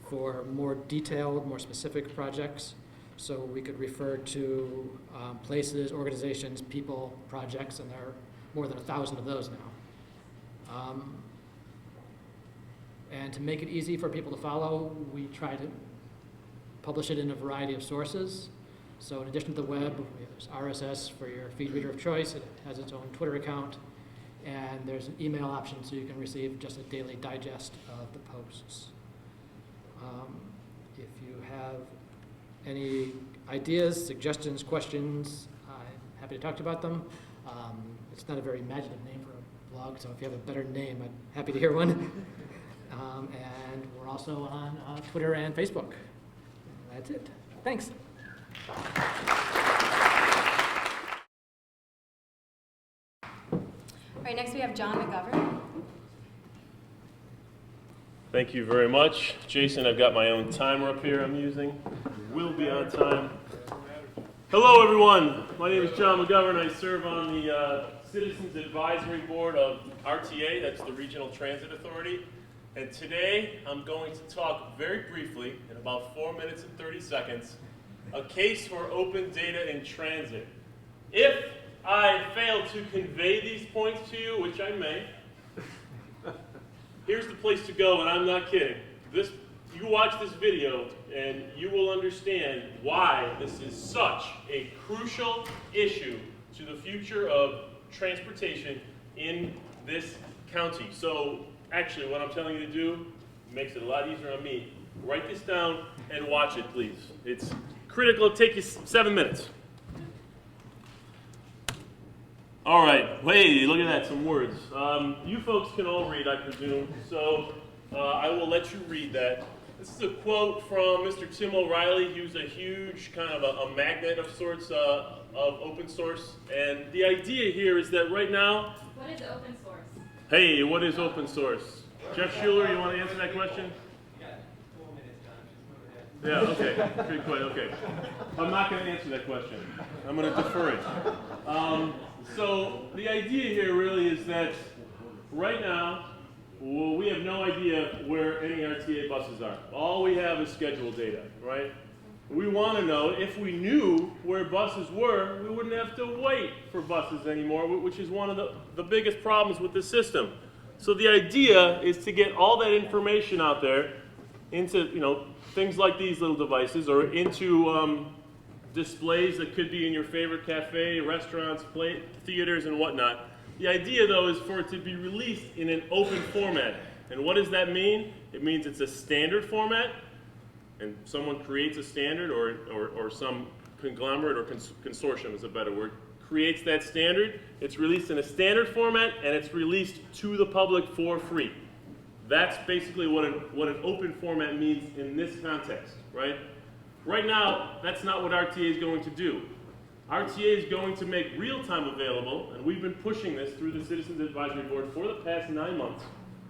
for more detailed, more specific projects, so we could refer to places, organizations, people, projects, and there are more than 1,000 of those now. And to make it easy for people to follow, we try to publish it in a variety of sources. So in addition to the web, there's RSS for your feed reader of choice. It has its own Twitter account. And there's an email option so you can receive just a daily digest of the posts. If you have any ideas, suggestions, questions, I'm happy to talk to you about them. It's not a very imaginative name for a blog, so if you have a better name, I'm happy to hear one. And we're also on Twitter and Facebook. And that's it. Thanks. All right, next we have John McGovern. Thank you very much. Jason, I've got my own timer up here I'm using. Will be on time. Hello, everyone. My name is John McGovern. I serve on the Citizens Advisory Board of RTA, that's the Regional Transit Authority. And today, I'm going to talk very briefly, in about 4 minutes and 30 seconds, a case for open data in transit. If I fail to convey these points to you, which I may, here's the place to go, and I'm not kidding. You watch this video, and you will understand why this is such a crucial issue to the future of transportation in this county. So, actually, what I'm telling you to do, makes it a lot easier on me. Write this down and watch it, please. It's critical. It'll take you 7 minutes. All right. Hey, look at that, some words. You folks can all read, I presume, so I will let you read that. This is a quote from Mr. Tim O'Reilly. He was a huge kind of a magnet of sorts of open source. And the idea here is that right now... What is open source? Hey, what is open source? Jeff Schuler, you want to answer that question? Yeah, okay, pretty quick, okay. I'm not going to answer that question. I'm going to defer it. So the idea here really is that right now, well, we have no idea where any RTA buses are. All we have is schedule data, right? We want to know, if we knew where buses were, we wouldn't have to wait for buses anymore, which is one of the biggest problems with this system. So the idea is to get all that information out there into, things like these little devices, or into displays that could be in your favorite cafe, restaurants, theaters, and whatnot. The idea, though, is for it to be released in an open format. And what does that mean? It means it's a standard format, and someone creates a standard, or some conglomerate or consortium is a better word, creates that standard. It's released in a standard format, and it's released to the public for free. That's basically what an open format means in this context, right? Right now, that's not what RTA is going to do. RTA is going to make real-time available, and we've been pushing this through the Citizens Advisory Board for the past 9 months.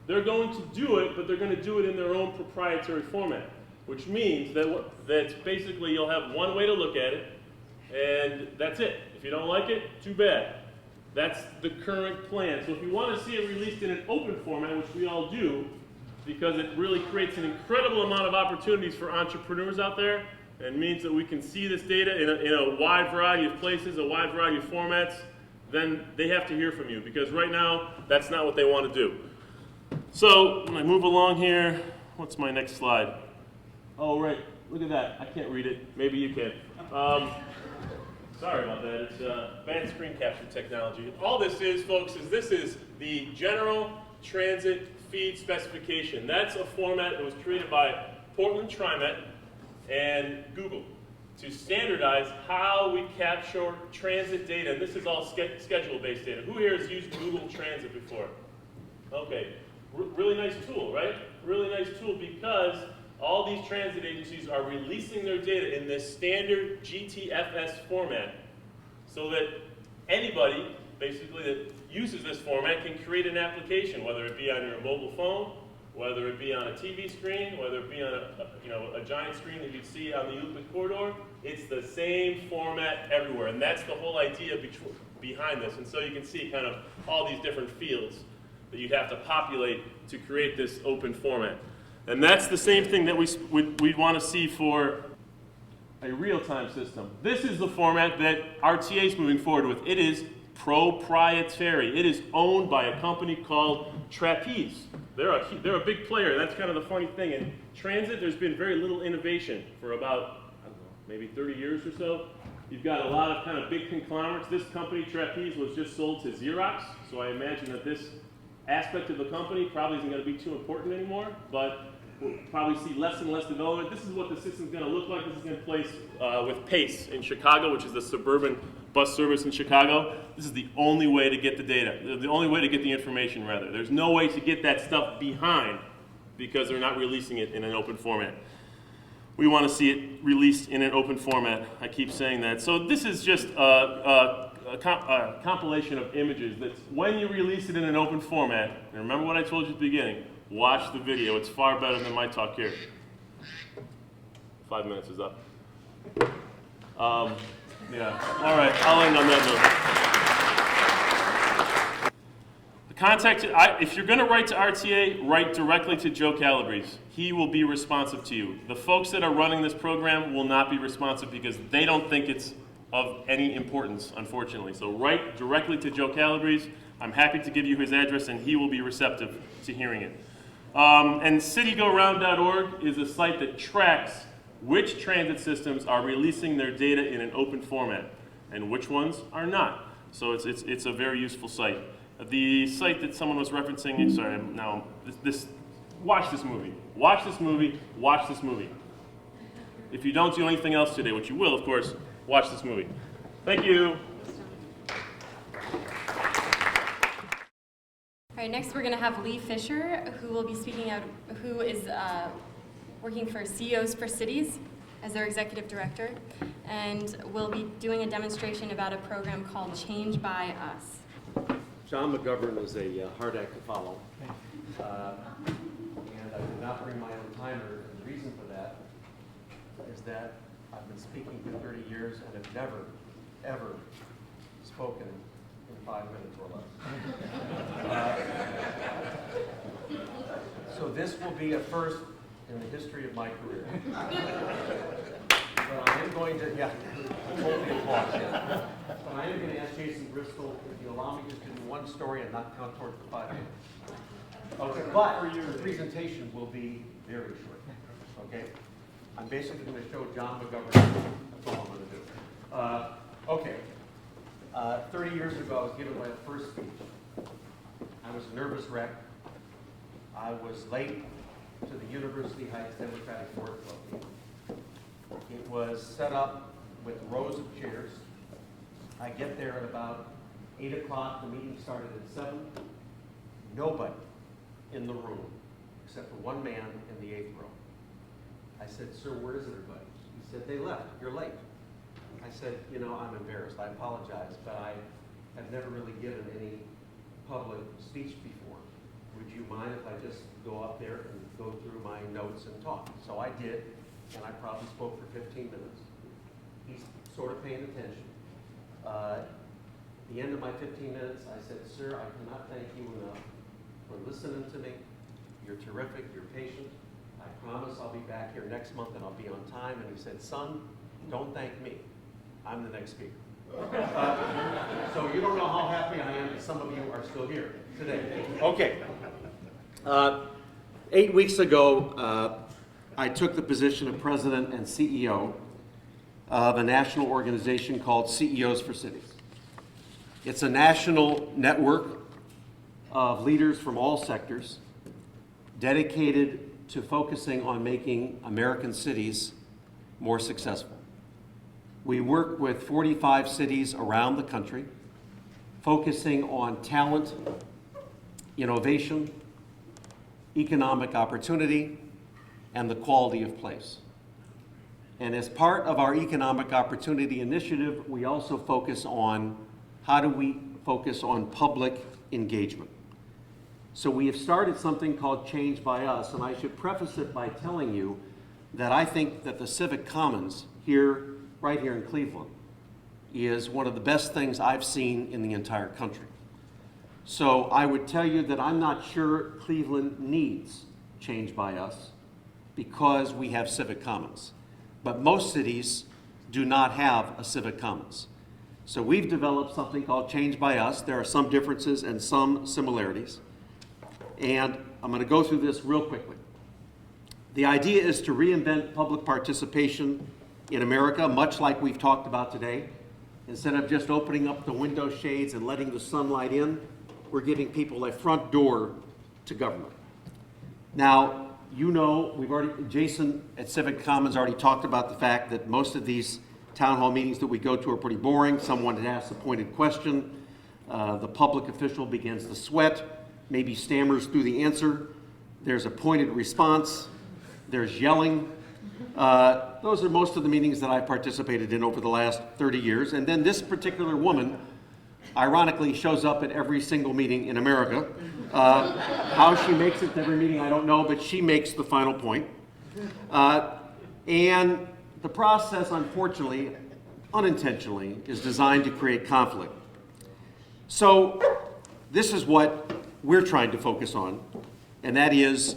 They're going to do it, but they're going to do it in their own proprietary format, which means that basically you'll have one way to look at it, and that's it. If you don't like it, too bad. That's the current plan. So if you want to see it released in an open format, which we all do, because it really creates an incredible amount of opportunities for entrepreneurs out there, and means that we can see this data in a wide variety of places, a wide variety of formats, then they have to hear from you, because right now, that's not what they want to do. So when I move along here, what's my next slide? Oh, right, look at that. I can't read it. Maybe you can. Sorry about that. It's bad screen capture technology. All this is, folks, is this is the general transit feed specification. That's a format that was created by Portland TriMet and Google to standardize how we capture transit data. And this is all schedule-based data. Who here has used Google Transit before? Okay, really nice tool, right? Really nice tool, because all these transit agencies are releasing their data in this standard GTFS format, so that anybody, basically, that uses this format can create an application, whether it be on your mobile phone, whether it be on a TV screen, whether it be on a giant screen that you'd see on the Euclid corridor. It's the same format everywhere, and that's the whole idea behind this. And so you can see kind of all these different fields that you'd have to populate to create this open format. And that's the same thing that we'd want to see for a real-time system. This is the format that RTA is moving forward with. It is proprietary. It is owned by a company called Trapeze. They're a big player. That's kind of the funny thing. In transit, there's been very little innovation for about, I don't know, maybe 30 years or so. You've got a lot of kind of big conglomerates. This company, Trapeze, was just sold to Xerox, so I imagine that this aspect of the company probably isn't going to be too important anymore, but we'll probably see less and less development. This is what the system's going to look like. This is going to place with Pace in Chicago, which is the suburban bus service in Chicago. This is the only way to get the data, the only way to get the information, rather. There's no way to get that stuff behind, because they're not releasing it in an open format. We want to see it released in an open format. I keep saying that. So this is just a compilation of images that when you release it in an open format, and remember what I told you at the beginning, watch the video. It's far better than my talk here. 5 minutes is up. Yeah, all right, I'll end on that note. The contact, if you're gonna write to RTA, write directly to Joe Calabrese. He will be responsive to you. The folks that are running this program will not be responsive because they don't think it's of any importance, unfortunately. So write directly to Joe Calabrese. I'm happy to give you his address, and he will be receptive to hearing it. And cityGoRound.org is a site that tracks which transit systems are releasing their data in an open format and which ones are not. So it's a very useful site. The site that someone was referencing, sorry, now this watch this movie. Watch this movie. Watch this movie. If you don't do anything else today, which you will, of course, watch this movie. Thank you. All right, next we're going to have Lee Fisher, who will be speaking out, who is working for CEOs for Cities as their executive director, and will be doing a demonstration about a program called Change by Us. John McGovern is a hard act to follow, and I did not bring my own timer, and the reason for that is that I've been speaking for 30 years and have never, ever spoken in 5 minutes or less. So this will be a first in the history of my career. But I am going to, totally applause, yeah. But I am going to ask Jason Bristol if you allow me just to do one story and not count towards the 5 minutes. Okay, but the presentation will be very short, okay? I'm basically going to show John McGovern. That's all I'm going to do. Okay. 30 years ago, I was given my first speech. I was a nervous wreck. I was late to the University Heights Democratic Board Club meeting. It was set up with rows of chairs. I get there at about 8 o'clock. The meeting started at 7. Nobody in the room except for one man in the 8th row. I said, "Sir, where is everybody?" He said, "They left. You're late." I said, "You know, I'm embarrassed. I apologize, but I have never really given any public speech before. Would you mind if I just go up there and go through my notes and talk?" So I did, and I probably spoke for 15 minutes. He's sort of paying attention. At the end of my 15 minutes, I said, "Sir, I cannot thank you enough for listening to me. You're terrific. You're patient. I promise I'll be back here next month and I'll be on time." And he said, "Son, don't thank me. I'm the next speaker." So you don't know how happy I am that some of you are still here today. Okay. 8 weeks ago, I took the position of president and CEO of a national organization called CEOs for Cities. It's a national network of leaders from all sectors dedicated to focusing on making American cities more successful. We work with 45 cities around the country, focusing on talent, innovation, economic opportunity, and the quality of place. And as part of our economic opportunity initiative, we also focus on how do we focus on public engagement. So we have started something called Change by Us, and I should preface it by telling you that I think that the Civic Commons right here in Cleveland is one of the best things I've seen in the entire country. So I would tell you that I'm not sure Cleveland needs Change by Us because we have Civic Commons. But most cities do not have a Civic Commons. So we've developed something called Change by Us. There are some differences and some similarities. And I'm going to go through this real quickly. The idea is to reinvent public participation in America, much like we've talked about today. Instead of just opening up the window shades and letting the sunlight in, we're giving people a front door to government. Now, you know, Jason at Civic Commons already talked about the fact that most of these town hall meetings that we go to are pretty boring. Someone asks a pointed question. The public official begins to sweat, maybe stammers through the answer. There's a pointed response. There's yelling. Those are most of the meetings that I've participated in over the last 30 years. And then this particular woman, ironically, shows up at every single meeting in America. How she makes it to every meeting, I don't know, but she makes the final point. And the process, unfortunately, unintentionally, is designed to create conflict. So this is what we're trying to focus on, and that is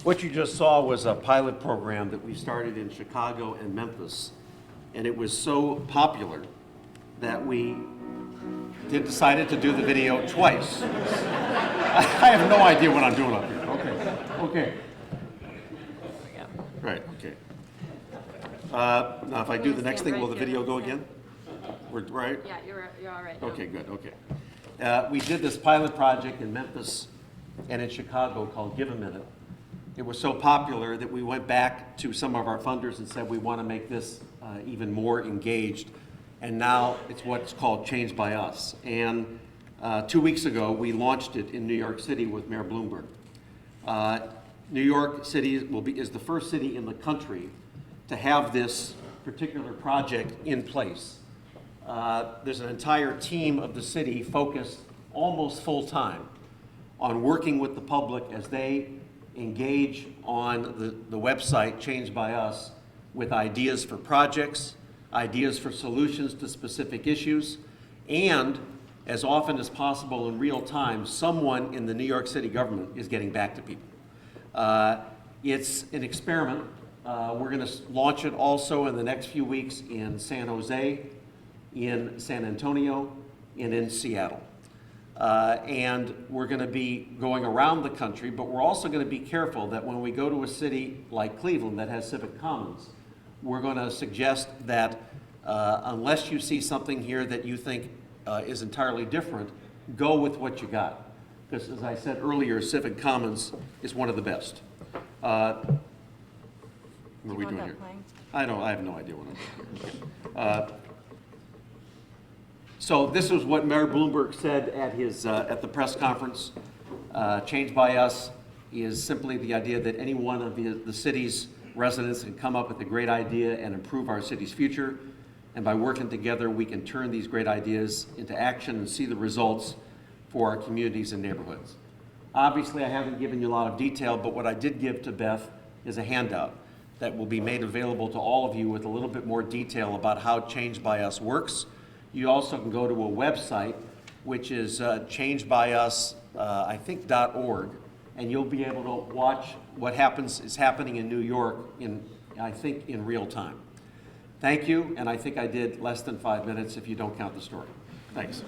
What you just saw was a pilot program that we started in Chicago and Memphis, and it was so popular that we decided to do the video twice. I have no idea what I'm doing up here. Okay. Right, okay. Now, if I do the next thing, will the video go again? We're right? Yeah, you're all right. Okay, good, okay. We did this pilot project in Memphis and in Chicago called Give a Minute. It was so popular that we went back to some of our funders and said we want to make this even more engaged. And now it's what's called Change by Us. And 2 weeks ago, we launched it in New York City with Mayor Bloomberg. New York City is the first city in the country to have this particular project in place. There's an entire team of the city focused almost full-time on working with the public as they engage on the website Change by Us with ideas for projects, ideas for solutions to specific issues, and as often as possible in real time, someone in the New York City government is getting back to people. It's an experiment. We're going to launch it also in the next few weeks in San Jose, in San Antonio, and in Seattle. And we're going to be going around the country, but we're also going to be careful that when we go to a city like Cleveland that has Civic Commons, we're going to suggest that unless you see something here that you think is entirely different, go with what you got. Because as I said earlier, Civic Commons is one of the best. What are we doing here? I have no idea what I'm doing. So this is what Mayor Bloomberg said at the press conference. Change by Us is simply the idea that any one of the city's residents can come up with a great idea and improve our city's future. And by working together, we can turn these great ideas into action and see the results for our communities and neighborhoods. Obviously, I haven't given you a lot of detail, but what I did give to Beth is a handout that will be made available to all of you with a little bit more detail about how Change by Us works. You also can go to a website, which is changebyus.org, and you'll be able to watch what is happening in New York in real time. Thank you, and I think I did less than 5 minutes if you don't count the story. Thanks.